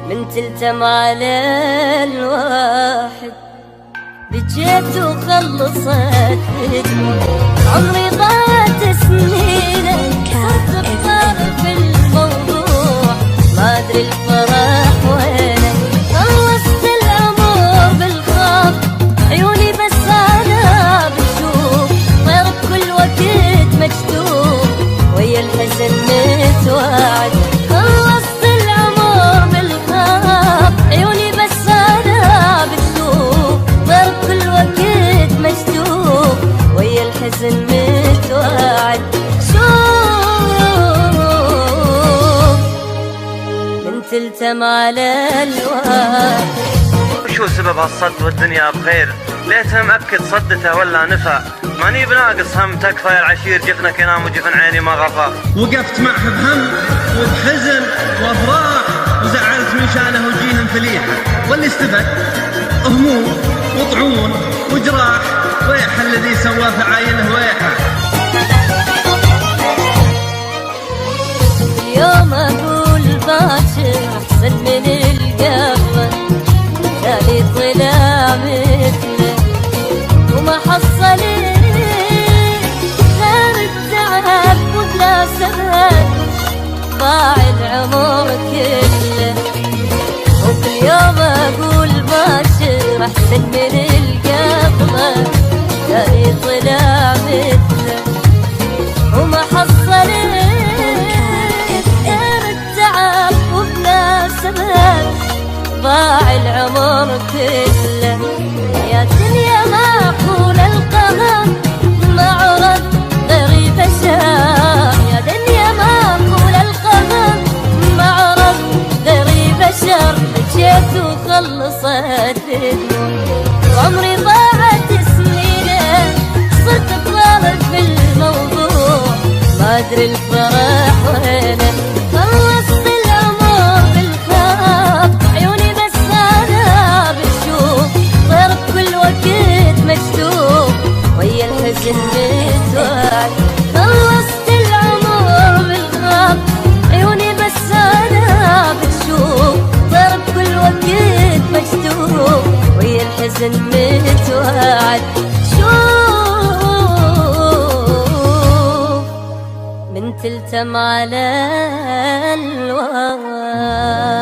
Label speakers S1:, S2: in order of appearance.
S1: من تلتم على الواحد بجيت وخلصت بدموع عمري ضاعت سنينه صرت بطارف في الموضوع ما ادري الفرح وينه خلصت الامور بالخاف عيوني بس انا بتشوف طير بكل وقت مكتوب ويا الحزن متوعد خلصت الامور بالخاف عيوني بس انا بتشوف طير بكل وقت مكتوب ويا الحزن متوعد شوف من تلتم على الواحد
S2: شو سبب هالصد والدنيا بخير؟ ليتها مأكد صدته ولا نفى ماني بناقص هم تكفى يا العشير جفنك ينام وجفن عيني ما غفى
S3: وقفت معه بهم وبحزن وافراح وزعلت من شانه وجيهم فليح واللي استفد هموم وطعون وجراح ويح الذي سوى في عاينه ويحه
S1: اليوم اقول باكر احسن من القبل تالي طلع مثله وما حصلي غير التعب وبلا سبب ضاع العمر كله وكل يوم اقول باكر احسن من القبل تالي طلع مثله وما حصلي غير التعب وبلا سبب ضاع العمر كله يا دنيا معقول القهر معرض غير بشر يا دنيا معقول القهر معرض غير بشر جيت وخلصت بدموع وعمري ضاعت سنينه صرت بطالب في الموضوع ما ادري الفرح وينه خلصت الامور بالخاف عيوني بس انا بتشوف طير بكل وقت مكتوب ويا الحزن متوعد خلصت الامور بالخاف عيوني بس انا بتشوف طير بكل وقت مكتوب ويا الحزن متوعد من تلتم على الواحد